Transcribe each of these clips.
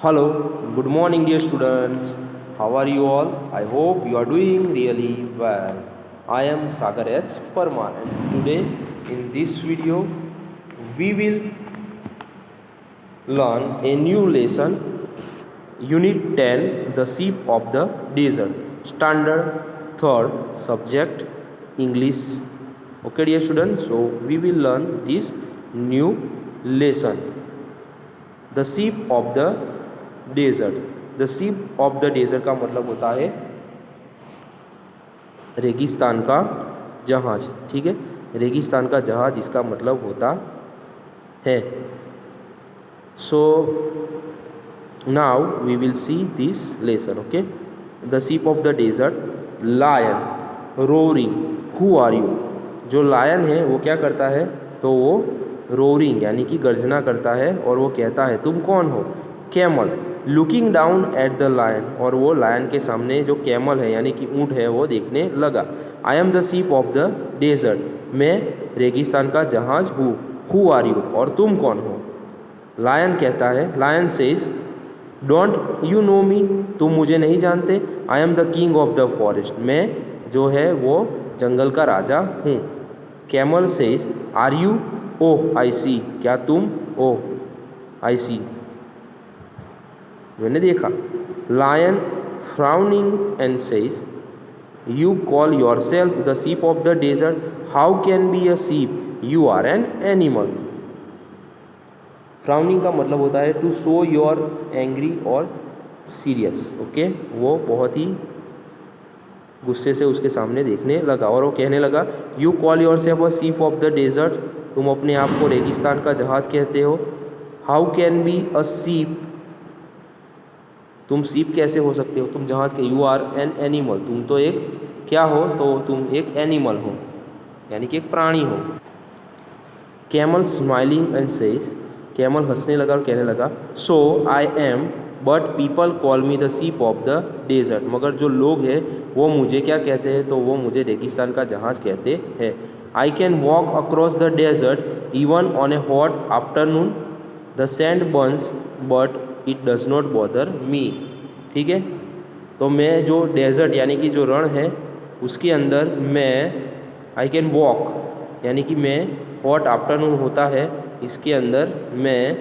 Hello, good morning, dear students. How are you all? I hope you are doing really well. I am Sagar H. Parmar, and today in this video we will learn a new lesson, Unit 10, The Sheep of the Desert, Standard 3rd subject, English. Okay, dear students, so we will learn this new lesson, The Sheep of the desert. The ship of the desert का मतलब होता है रेगिस्तान का जहाज. ठीक है, रेगिस्तान का जहाज इसका मतलब होता है. So now we will see this lesson. Okay, the ship of the desert, lion, roaring, who are you. जो लायन है वो क्या करता है, तो वो रोरिंग यानी कि गर्जना करता है और वो कहता है तुम कौन हो. Camel, looking down at the lion, और वो लायन के सामने जो कैमल है यानी कि ऊँट है वो देखने लगा. I am the ship of the desert, मैं रेगिस्तान का जहाज हूँ. हु आर यू, और तुम कौन हो. लायन कहता है, lion says don't you know me, तुम मुझे नहीं जानते. I am the king of the forest, मैं जो है वो जंगल का राजा हूँ. Camel says are you, oh I see, क्या तुम, ओह आई सी, मैंने देखा. Lion frowning and says you call yourself the sheep of the desert, how can be a sheep, you are an animal. Frowning का मतलब होता है to show your angry और serious. Okay, वो बहुत ही गुस्से से उसके सामने देखने लगा और वो कहने लगा you call yourself a sheep of the desert, तुम अपने आप को रेगिस्तान का जहाज कहते हो. How can be a sheep, तुम सीप कैसे हो सकते हो, तुम जहाज के. यू आर एन एनिमल, तुम तो एक क्या हो, तो तुम एक एनिमल हो यानी कि एक प्राणी हो. Camel smiling and says, camel हंसने लगा और कहने लगा so I am but people call me the sheep of the desert, मगर जो लोग हैं वो मुझे क्या कहते हैं, तो वो मुझे रेगिस्तान का जहाज कहते हैं. I can walk across the desert even on a hot afternoon, the sand burns but it does not bother me. ठीक है, तो मैं जो डेजर्ट यानी कि जो रण है उसके अंदर मैं, आई कैन वॉक यानी कि मैं, हॉट आफ्टरनून होता है इसके अंदर, मैं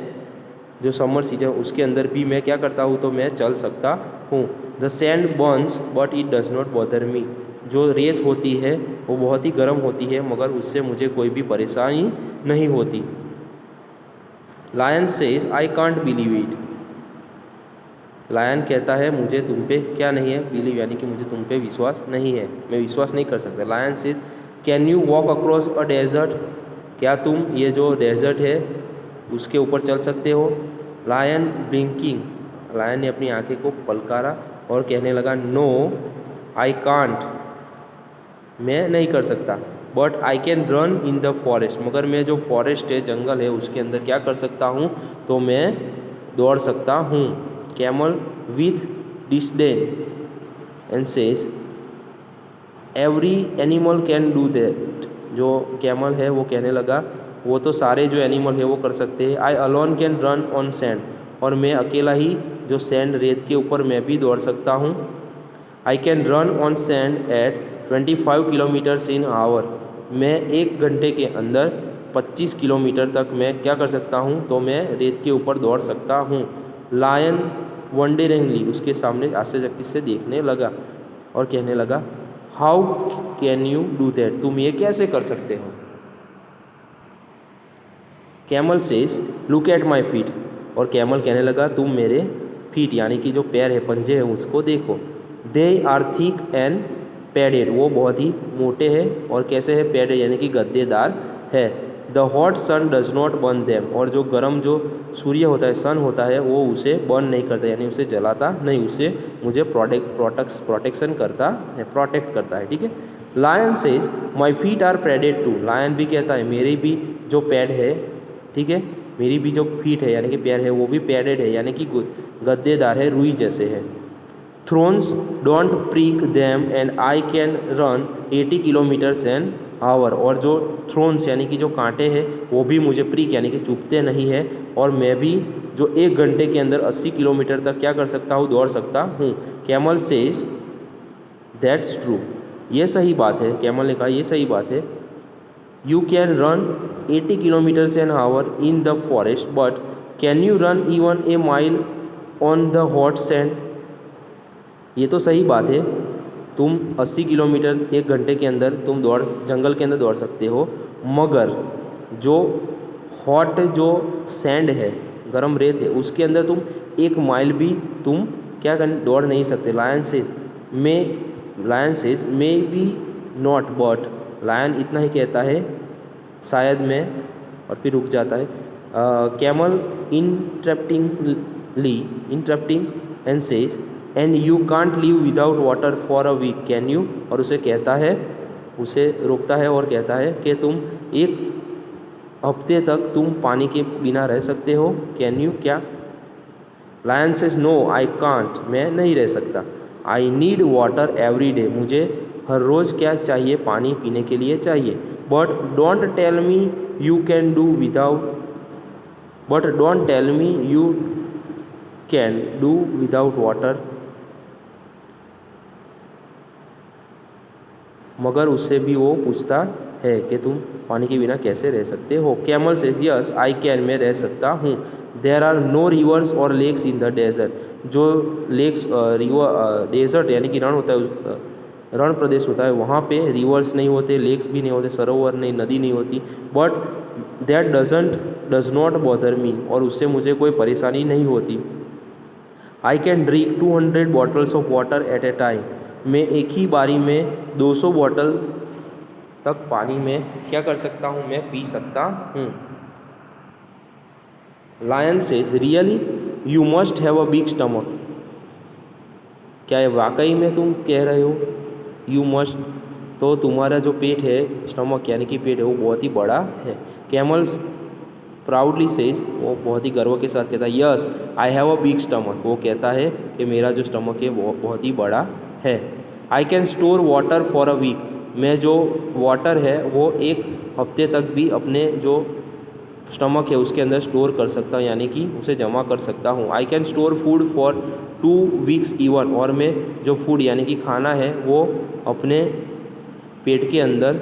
जो समर सीजन उसके अंदर भी मैं क्या करता हूँ, तो मैं चल सकता हूँ. The sand burns but it does not bother मी, जो रेत होती है वो बहुत ही गर्म होती है मगर उससे मुझे कोई भी परेशानी नहीं होती. Lion says I can't believe it, lion कहता है मुझे तुम पे क्या नहीं है, बिलीव यानी कि मुझे तुम पे विश्वास नहीं है, मैं विश्वास नहीं कर सकता. Lion says can you walk across a desert, क्या तुम ये जो डेजर्ट है उसके ऊपर चल सकते हो. लायन ब्लिंकिंग, लायन ने अपनी आंखें को पलकारा और कहने लगा नो आई कांट, मैं नहीं कर सकता. But I can run in the forest, मगर मैं जो फॉरेस्ट है जंगल है उसके अंदर क्या कर सकता हूँ, तो मैं दौड़ सकता हूँ. Camel with disdain and says every animal can do that, जो कैमल है वो कहने लगा वो तो सारे जो एनिमल है वो कर सकते हैं. आई alone can run on sand, और मैं अकेला ही जो सैंड रेत के ऊपर मैं भी दौड़ सकता हूँ. I can run on sand at 25 kilometres in hour, मैं 1 घंटे के अंदर 25 किलोमीटर तक मैं क्या कर सकता हूँ, तो मैं रेत के ऊपर दौड़ सकता हूँ. लायन वंडरिंगली, उसके सामने आश्चर्यचकित से देखने लगा और कहने लगा how can you do that, तुम ये कैसे कर सकते हो. Camel says look at my feet, और कैमल कहने लगा तुम मेरे फीट यानी कि जो पैर है, पंजे हैं, उसको देखो. They are thick and padded, वो बहुत ही मोटे हैं और कैसे है, पैडेड यानी कि गद्देदार है. The hot sun does not burn them, और जो गर्म जो सूर्य होता है, सन होता है, वो उसे बर्न नहीं करता यानी उसे जलाता नहीं, उससे मुझे प्रोटेक्शन करता है, प्रोटेक्ट करता है. ठीक है. Lion says my feet are padded too, lion भी कहता है मेरी भी जो पैड है, ठीक है, मेरी भी जो फीट है यानी कि पैर है वो भी पैडेड है यानी कि गद्देदार है, रुई जैसे है. Thorns don't prick them and I can run 80 kilometres an hour, और जो थ्रोन्स यानी कि जो कांटे हैं वो भी मुझे प्रिक यानी कि चुभते नहीं है, और मैं भी जो 1 घंटे के अंदर 80 किलोमीटर तक क्या कर सकता हूँ, दौड़ सकता हूँ। कैमल सेज दैट्स ट्रू, ये सही बात है। कैमल ने कहा ये सही बात है। You can run 80 kilometres an hour in the forest, but can you run even a mile on the hot sand. ये तो सही बात है, तुम 80 किलोमीटर 1 घंटे के अंदर तुम जंगल के अंदर दौड़ सकते हो, मगर जो हॉट जो सैंड है, गरम रेत है, उसके अंदर तुम 1 माइल भी तुम क्या दौड़ नहीं सकते। Lion says maybe not, but lion इतना ही कहता है शायद मैं, और फिर रुक जाता है। Camel interrupting and says and you can't live without water for a week, can you. और उसे कहता है, उसे रोकता है और कहता है कि तुम 1 हफ्ते तक तुम पानी के बिना रह सकते हो, कैन यू, क्या। Lion says no I can't, मैं नहीं रह सकता। I need water every day, मुझे हर रोज़ क्या चाहिए, पानी पीने के लिए चाहिए। But don't tell me you can do without water, मगर उससे भी वो पूछता है कि तुम पानी के बिना कैसे रह सकते हो। Camel says yes I can, मैं रह सकता हूँ। देयर आर नो रिवर्स और लेक्स इन द डेजर्ट, जो लेक्स डेजर्ट यानी कि रण होता है, रण प्रदेश होता है, वहाँ पे रिवर्स नहीं होते, लेक्स भी नहीं होते, सरोवर नहीं, नदी नहीं होती। But that does not bother मी, और उससे मुझे कोई परेशानी नहीं होती। I can drink 200 bottles of water at a time, मैं एक ही बारी में 200 बॉटल तक पानी में क्या कर सकता हूँ, मैं पी सकता हूँ। Lion says really you must have a big stomach, क्या ये वाकई में तुम कह रहे हो, यू मस्ट, तो तुम्हारा जो पेट है, स्टमक यानी कि पेट है, वो बहुत ही बड़ा है। कैमल्स प्राउडली सेज, वो बहुत ही गर्व के साथ कहता है yes I have a big stomach, वो कहता है कि मेरा जो स्टमक है वो बहुत ही बड़ा है। I can store water for a week, मैं जो वाटर है वो 1 हफ्ते तक भी अपने जो स्टमक है उसके अंदर स्टोर कर सकता हूँ, यानी कि उसे जमा कर सकता हूँ। I can store food for 2 weeks even, और मैं जो फूड यानी कि खाना है वो अपने पेट के अंदर,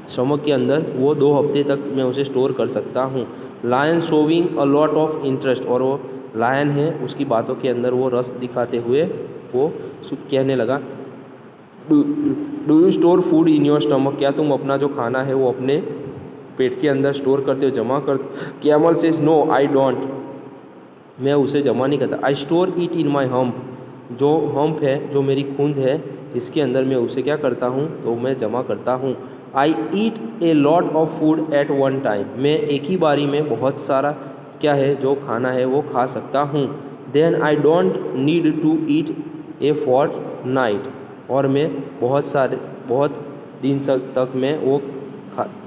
स्टमक के अंदर, वो 2 हफ्ते तक मैं उसे स्टोर कर सकता हूँ। Lion showing a lot of interest, और वो लायन है उसकी बातों के अंदर वो रस दिखाते हुए वो कहने लगा do you store food in your stomach, क्या तुम अपना जो खाना है वो अपने पेट के अंदर स्टोर करते हो, जमा करते। Camel says no I don't, मैं उसे जमा नहीं करता। I store it in my hump, जो हम्प है, जो मेरी खूंद है, इसके अंदर मैं उसे क्या करता हूँ, तो मैं जमा करता हूँ। I eat a lot of food at one time, मैं एक ही बारी में बहुत सारा क्या है जो खाना है वो खा सकता हूँ। Then I don't need to eat a fortnight, और मैं बहुत दिन तक मैं वो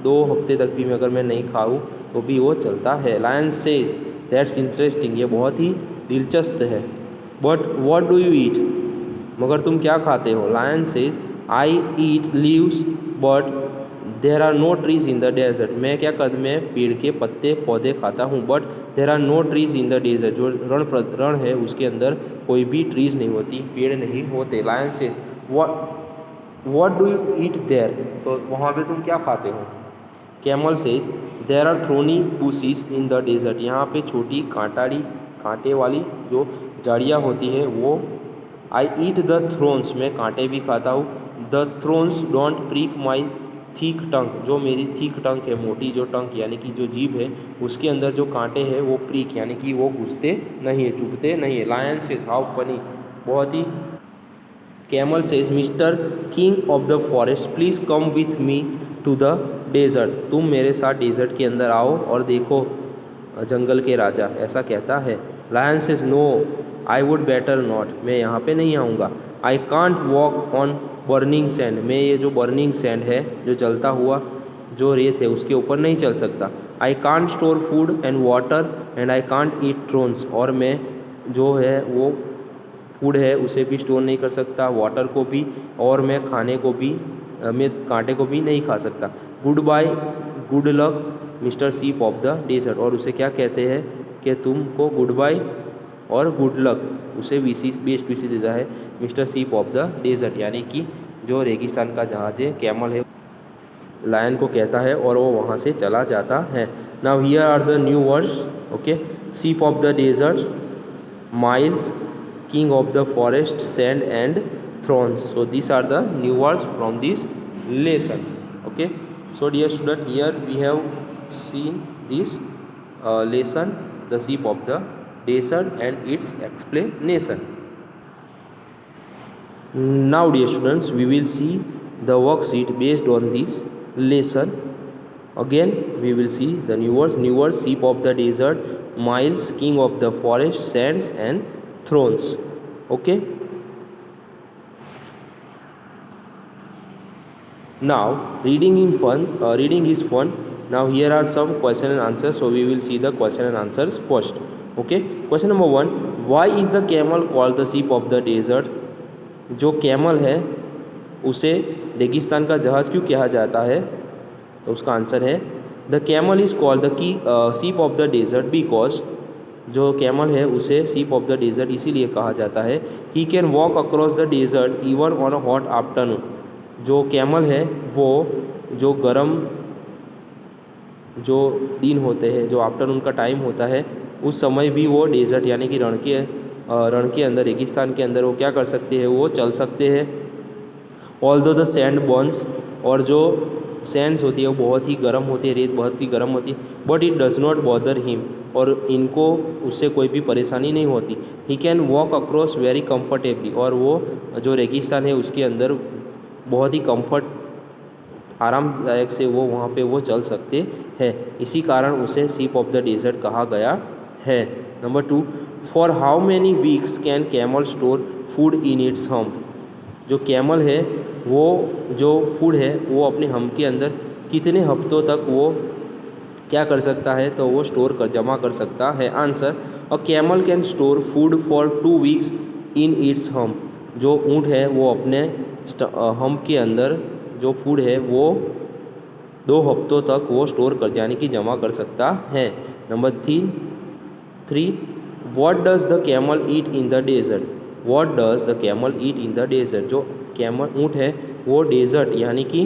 2 हफ्ते तक भी अगर मैं नहीं खाऊँ तो भी वो चलता है। लायन सेज दैट्स इंटरेस्टिंग, ये बहुत ही दिलचस्प है। But what do you eat, मगर तुम क्या खाते हो। Lion says I eat leaves but there are no trees in the desert, मैं क्या कर, मैं पेड़ के पत्ते पौधे खाता हूँ, but there are no trees in the desert, जो रण है उसके अंदर कोई भी ट्रीज नहीं होती, पेड़ नहीं होते। Lion says what do you eat there, तो वहाँ पे तुम क्या खाते हो। Camel says there are thorny bushes in the desert, यहाँ पे छोटी कांटे वाली जो जड़ियाँ होती है वो। आई ईट द थ्रोन्स, मैं कांटे भी खाता हूँ। The thorns don't prick my thick tongue, जो मेरी थिक टंग है, मोटी जो टंग यानी कि जो जीभ है उसके अंदर जो कांटे हैं वो प्रिक यानी कि वो घुसते नहीं है, चुभते नहीं है। लायन सेज हाउ फनी, बहुत ही। Camel says mister king of the forest please come with me to the desert, तुम मेरे साथ डेजर्ट के अंदर आओ और देखो जंगल के राजा, ऐसा कहता है। Lion says no I would better not, मैं यहाँ पे नहीं आऊँगा। I can't walk on burning sand, मैं ये जो बर्निंग सैंड है, जो जलता हुआ जो रेत है उसके ऊपर नहीं चल सकता। I can't store food and water and I can't eat thrones, और मैं जो है वो फूड है उसे भी स्टोर नहीं कर सकता, वाटर को भी, और मैं खाने को भी मैं कांटे को भी नहीं खा सकता। Good bye, good luck mister sheep of the desert, और उसे क्या कहते हैं कि तुमको गुड बाय और गुड लक, उसे बेस्ट विशेष देता है mister sheep of the desert, यानी कि जो रेगिस्तान का जहाज है कैमल है लायन को कहता है और वो वहाँ से चला जाता है। Now here are the new words, okay. Sheep of the desert, miles, king of the forest, sand and thrones. So these are the new words from this lesson, okay. So dear student, here we have seen this lesson, the sheep of the desert and its explanation. Now dear students, we will see the worksheet based on this lesson. Again we will see the new words, sheep of the desert, miles, king of the forest, sands and thrones, okay. Now reading is fun. Now here are some question and answers, so we will see the question and answers first, okay. Question number 1, why is the camel called the sheep of the desert? जो camel है उसे रेगिस्तान का जहाज क्यों कहा जाता है? तो उसका आंसर है the camel is called the sheep of the desert because, जो कैमल है उसे शीप ऑफ द डेजर्ट इसीलिए कहा जाता है, he can walk across the desert even on a hot afternoon. जो कैमल है वो जो गर्म जो दिन होते हैं, जो आफ्टरनून का टाइम होता है, उस समय भी वो डेजर्ट यानी कि रण के अंदर, रेगिस्तान के अंदर वो क्या कर सकते हैं, वो चल सकते हैं। ऑल्दो द सैंड बर्न्स, और जो सैंड्स होती है वो बहुत ही गर्म होती है, रेत बहुत ही गर्म होती है, but it does not bother him, और इनको उससे कोई भी परेशानी नहीं होती। ही can walk across very comfortably, और वो जो रेगिस्तान है उसके अंदर बहुत ही आरामदायक से वो वहाँ पे वो चल सकते हैं, इसी कारण उसे शीप ऑफ द डेजर्ट कहा गया है। Number 2, for how many weeks can camel store food in its hump? जो कैमल है वो जो फूड है वो अपने हम्प के अंदर कितने हफ्तों तक वो क्या कर सकता है, तो वो जमा कर सकता है। Answer, a camel can store food for 2 weeks in its hump. जो ऊँट है वो अपने हम्प के अंदर जो फूड है वो 2 हफ्तों तक वो स्टोर कर यानी कि जमा कर सकता है। Number 3, what does the camel eat in the desert? What does the camel eat in the desert? जो कैमल ऊँट है वो डेजर्ट यानी कि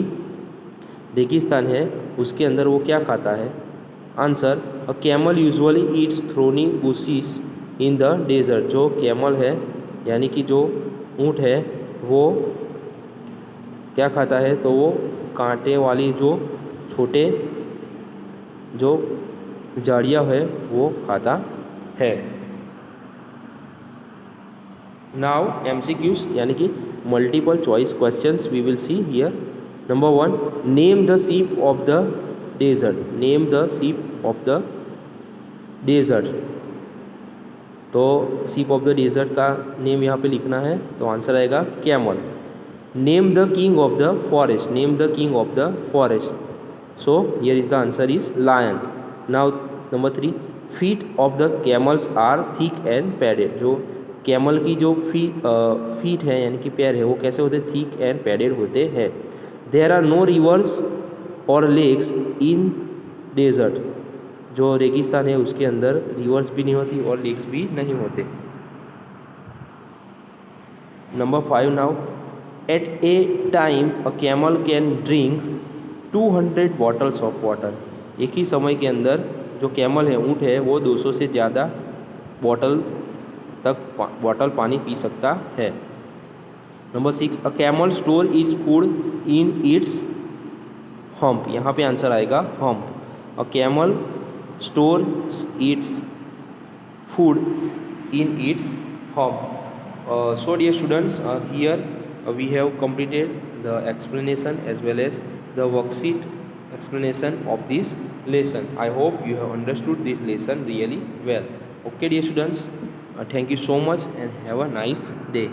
रेगिस्तान है उसके अंदर वो क्या खाता है? Answer, a camel usually eats thorny bushes in the desert. जो कैमल है यानी कि जो ऊँट है वो क्या खाता है, तो वो कांटे वाली जो छोटे जो झाड़ियाँ है वो खाता है। नाउ MCQs यानी कि multiple choice questions we will see here. Number 1, name the sheep of the desert. Name the sheep of the desert. तो शीप ऑफ द डेजर्ट का नेम यहाँ पे लिखना है, तो आंसर आएगा camel. Name the king of the forest. Name the king of the forest. So here is the answer is lion. Now number 3, feet of the camels are thick and padded. जो camel की जो feet है यानी कि पैर है वो कैसे होते हैं, थिक एंड पैडेड होते हैं। देयर आर नो रिवर्स और लेक्स इन डेजर्ट। जो रेगिस्तान है उसके अंदर रिवर्स भी नहीं होती और लेक्स भी नहीं होते। Number 5 now, at a time a camel can drink 200 bottles of water. एक ही समय के अंदर जो कैमल है ऊँट है वो 200 से ज़्यादा बॉटल पानी पी सकता है। Number 6, a camel store its food in its hump. यहाँ पे आंसर आएगा hump. A camel store its food in its hump. So dear students, here we have completed the explanation as well as the worksheet explanation of this lesson. I hope you have understood this lesson really well. Okay dear students, thank you so much and have a nice day.